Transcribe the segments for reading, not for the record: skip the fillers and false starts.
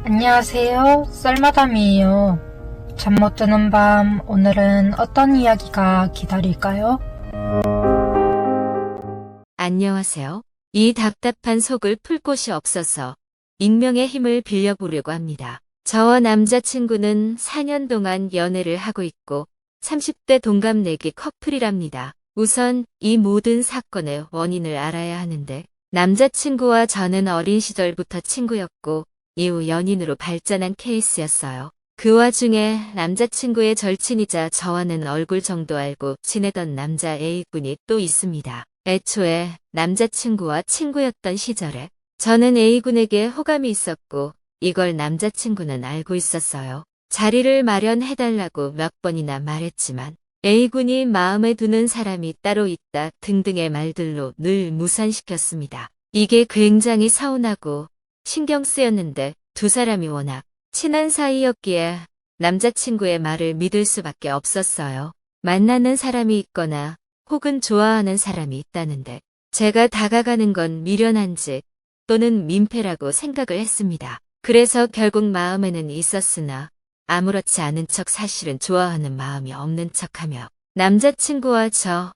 안녕하세요. 썰마담이에요. 잠 못 드는 밤, 오늘은 어떤 이야기가 기다릴까요? 안녕하세요. 이 답답한 속을 풀 곳이 없어서 익명의 힘을 빌려보려고 합니다. 저와 남자친구는 4년 동안 연애를 하고 있고 30대 동갑내기 커플이랍니다. 우선 이 모든 사건의 원인을 알아야 하는데 남자친구와 저는 어린 시절부터 친구였고 이후 연인으로 발전한 케이스였어요. 그 와중에 남자친구의 절친이자 저와는 얼굴 정도 알고 지내던 남자 A군이 또 있습니다. 애초에 남자친구와 친구였던 시절에 저는 A군에게 호감이 있었고 이걸 남자친구는 알고 있었어요. 자리를 마련해달라고 몇 번이나 말했지만 A군이 마음에 두는 사람이 따로 있다 등등의 말들로 늘 무산시켰습니다. 이게 굉장히 서운하고 신경 쓰였는데 두 사람이 워낙 친한 사이였기에 남자친구의 말을 믿을 수밖에 없었어요. 만나는 사람이 있거나 혹은 좋아하는 사람이 있다는데 제가 다가가는 건 미련한 짓 또는 민폐라고 생각을 했습니다. 그래서 결국 마음에는 있었으나 아무렇지 않은 척 사실은 좋아하는 마음이 없는 척하며 남자친구와 저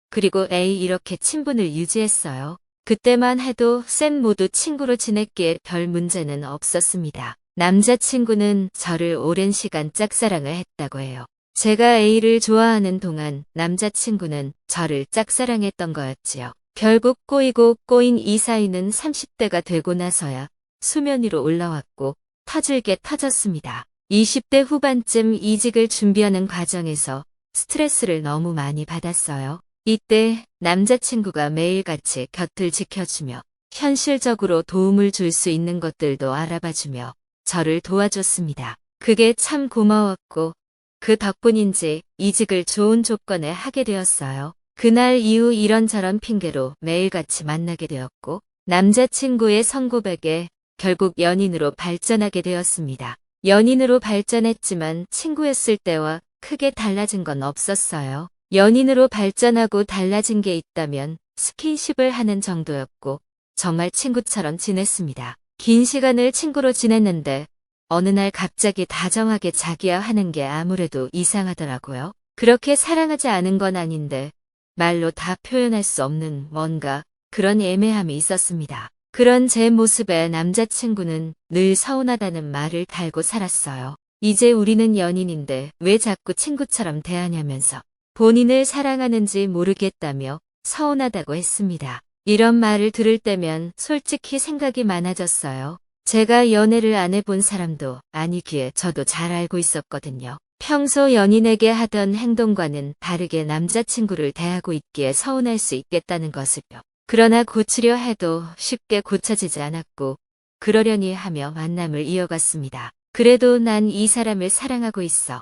그리고 A 이렇게 친분을 유지했어요. 그때만 해도 쌤 모두 친구로 지냈기에 별 문제는 없었습니다. 남자친구는 저를 오랜 시간 짝사랑을 했다고 해요. 제가 A를 좋아하는 동안 남자친구는 저를 짝사랑했던 거였지요. 결국 꼬이고 꼬인 이 사이는 30대가 되고 나서야 수면 위로 올라왔고 터질게 터졌습니다. 20대 후반쯤 이직을 준비하는 과정에서 스트레스를 너무 많이 받았어요. 이때 남자친구가 매일같이 곁을 지켜주며 현실적으로 도움을 줄 수 있는 것들도 알아봐주며 저를 도와줬습니다. 그게 참 고마웠고 그 덕분인지 이직을 좋은 조건에 하게 되었어요. 그날 이후 이런저런 핑계로 매일같이 만나게 되었고 남자친구의 성고백에 결국 연인으로 발전하게 되었습니다. 연인으로 발전했지만 친구였을 때와 크게 달라진 건 없었어요. 연인으로 발전하고 달라진 게 있다면 스킨십을 하는 정도였고 정말 친구처럼 지냈습니다. 긴 시간을 친구로 지냈는데 어느 날 갑자기 다정하게 자기야 하는 게 아무래도 이상하더라고요. 그렇게 사랑하지 않은 건 아닌데 말로 다 표현할 수 없는 뭔가 그런 애매함이 있었습니다. 그런 제 모습에 남자친구는 늘 서운하다는 말을 달고 살았어요. 이제 우리는 연인인데 왜 자꾸 친구처럼 대하냐면서 본인을 사랑하는지 모르겠다며 서운하다고 했습니다. 이런 말을 들을 때면 솔직히 생각이 많아졌어요. 제가 연애를 안 해본 사람도 아니기에 저도 잘 알고 있었거든요. 평소 연인에게 하던 행동과는 다르게 남자친구를 대하고 있기에 서운할 수 있겠다는 것을요. 그러나 고치려 해도 쉽게 고쳐지지 않았고 그러려니 하며 만남을 이어갔습니다. 그래도 난 이 사람을 사랑하고 있어.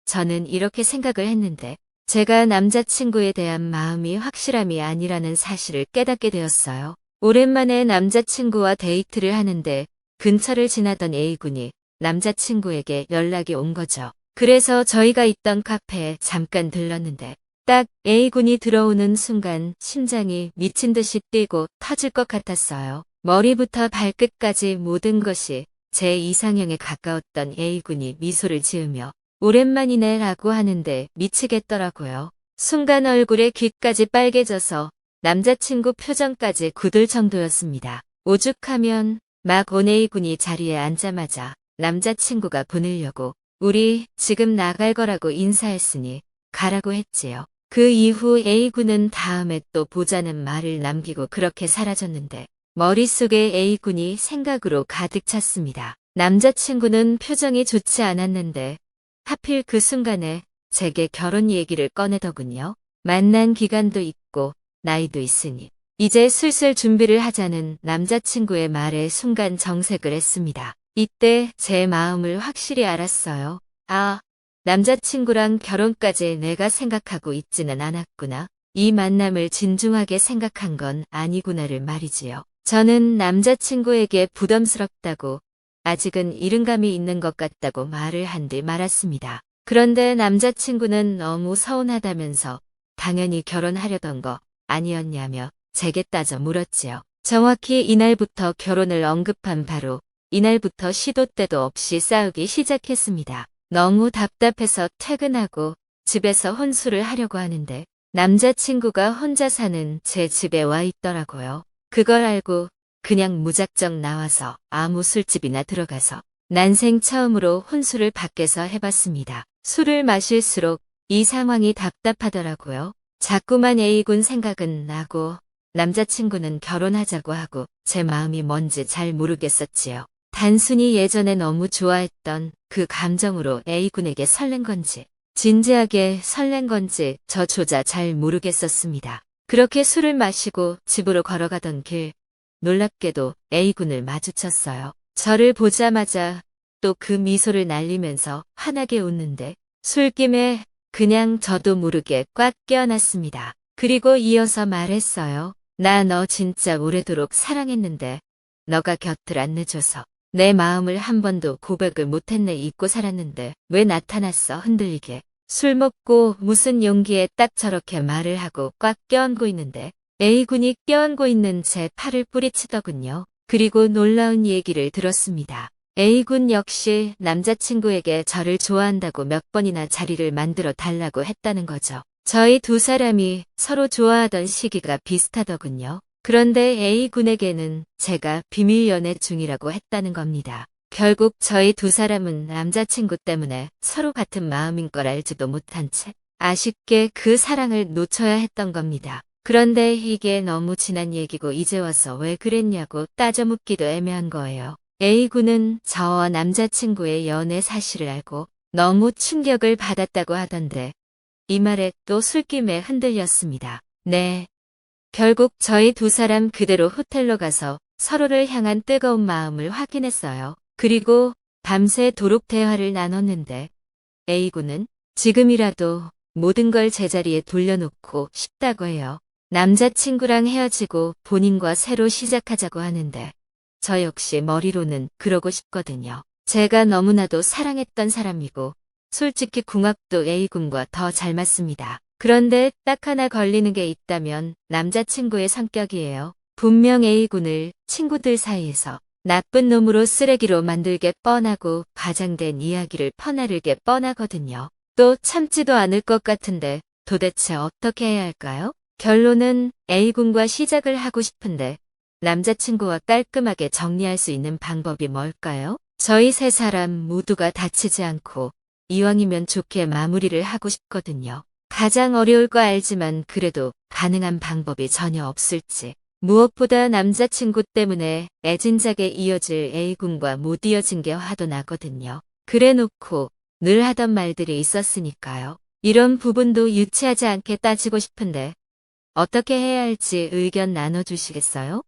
저는 이렇게 생각을 했는데 제가 남자친구에 대한 마음이 확실함이 아니라는 사실을 깨닫게 되었어요. 오랜만에 남자친구와 데이트를 하는데 근처를 지나던 A군이 남자친구에게 연락이 온 거죠. 그래서 저희가 있던 카페에 잠깐 들렀는데 딱 A군이 들어오는 순간 심장이 미친 듯이 뛰고 터질 것 같았어요. 머리부터 발끝까지 모든 것이 제 이상형에 가까웠던 A군이 미소를 지으며 오랜만이네 라고 하는데 미치겠더라고요. 순간 얼굴에 귀까지 빨개져서 남자친구 표정까지 굳을 정도였습니다. 오죽하면 막 온 A군이 자리에 앉자마자 남자친구가 보내려고 우리 지금 나갈 거라고 인사했으니 가라고 했지요. 그 이후 A군은 다음에 또 보자는 말을 남기고 그렇게 사라졌는데 머릿속에 A군이 생각으로 가득 찼습니다. 남자친구는 표정이 좋지 않았는데 하필 그 순간에 제게 결혼 얘기를 꺼내더군요. 만난 기간도 있고 나이도 있으니 이제 슬슬 준비를 하자는 남자친구의 말에 순간 정색을 했습니다. 이때 제 마음을 확실히 알았어요. 아, 남자친구랑 결혼까지 내가 생각하고 있지는 않았구나. 이 만남을 진중하게 생각한 건 아니구나를 말이지요. 저는 남자친구에게 부담스럽다고 아직은 이른감이 있는 것 같다고 말을 한 뒤 말았습니다. 그런데 남자친구는 너무 서운하다면서 당연히 결혼하려던 거 아니었냐며 제게 따져 물었지요. 정확히 이날부터 결혼을 언급한 바로 이날부터 시도 때도 없이 싸우기 시작했습니다. 너무 답답해서 퇴근하고 집에서 혼술을 하려고 하는데 남자친구가 혼자 사는 제 집에 와 있더라고요. 그걸 알고 그냥 무작정 나와서 아무 술집이나 들어가서 난생 처음으로 혼술을 밖에서 해봤습니다. 술을 마실수록 이 상황이 답답하더라고요. 자꾸만 A군 생각은 나고 남자친구는 결혼하자고 하고 제 마음이 뭔지 잘 모르겠었지요. 단순히 예전에 너무 좋아했던 그 감정으로 A군에게 설렌 건지 진지하게 설렌 건지 저조차 잘 모르겠었습니다. 그렇게 술을 마시고 집으로 걸어가던 길 놀랍게도 A군을 마주쳤어요. 저를 보자마자 또 그 미소를 날리면서 환하게 웃는데 술김에 그냥 저도 모르게 꽉 껴안았습니다. 그리고 이어서 말했어요. 나 너 진짜 오래도록 사랑했는데 너가 곁을 안 내줘서 내 마음을 한 번도 고백을 못했네. 잊고 살았는데 왜 나타났어 흔들리게. 술 먹고 무슨 용기에 딱 저렇게 말을 하고 꽉 껴안고 있는데 A군이 껴안고 있는 제 팔을 뿌리치더군요. 그리고 놀라운 얘기를 들었습니다. A군 역시 남자친구에게 저를 좋아한다고 몇 번이나 자리를 만들어 달라고 했다는 거죠. 저희 두 사람이 서로 좋아하던 시기가 비슷하더군요. 그런데 A군에게는 제가 비밀 연애 중이라고 했다는 겁니다. 결국 저희 두 사람은 남자친구 때문에 서로 같은 마음인 걸 알지도 못한 채 아쉽게 그 사랑을 놓쳐야 했던 겁니다. 그런데 이게 너무 지난 얘기고 이제 와서 왜 그랬냐고 따져 묻기도 애매한 거예요. A군은 저와 남자친구의 연애 사실을 알고 너무 충격을 받았다고 하던데 이 말에 또 술김에 흔들렸습니다. 네. 결국 저희 두 사람 그대로 호텔로 가서 서로를 향한 뜨거운 마음을 확인했어요. 그리고 밤새도록 대화를 나눴는데 A군은 지금이라도 모든 걸 제자리에 돌려놓고 싶다고 해요. 남자친구랑 헤어지고 본인과 새로 시작하자고 하는데 저 역시 머리로는 그러고 싶거든요. 제가 너무나도 사랑했던 사람이고 솔직히 궁합도 A군과 더 잘 맞습니다. 그런데 딱 하나 걸리는 게 있다면 남자친구의 성격이에요. 분명 A군을 친구들 사이에서 나쁜 놈으로 쓰레기로 만들게 뻔하고 과장된 이야기를 퍼나르게 뻔하거든요. 또 참지도 않을 것 같은데 도대체 어떻게 해야 할까요? 결론은 A군과 시작을 하고 싶은데 남자친구와 깔끔하게 정리할 수 있는 방법이 뭘까요? 저희 세 사람 모두가 다치지 않고 이왕이면 좋게 마무리를 하고 싶거든요. 가장 어려울 거 알지만 그래도 가능한 방법이 전혀 없을지. 무엇보다 남자친구 때문에 애진작에 이어질 A군과 못 이어진 게 화도 나거든요. 그래놓고 늘 하던 말들이 있었으니까요. 이런 부분도 유치하지 않게 따지고 싶은데 어떻게 해야 할지 의견 나눠주시겠어요?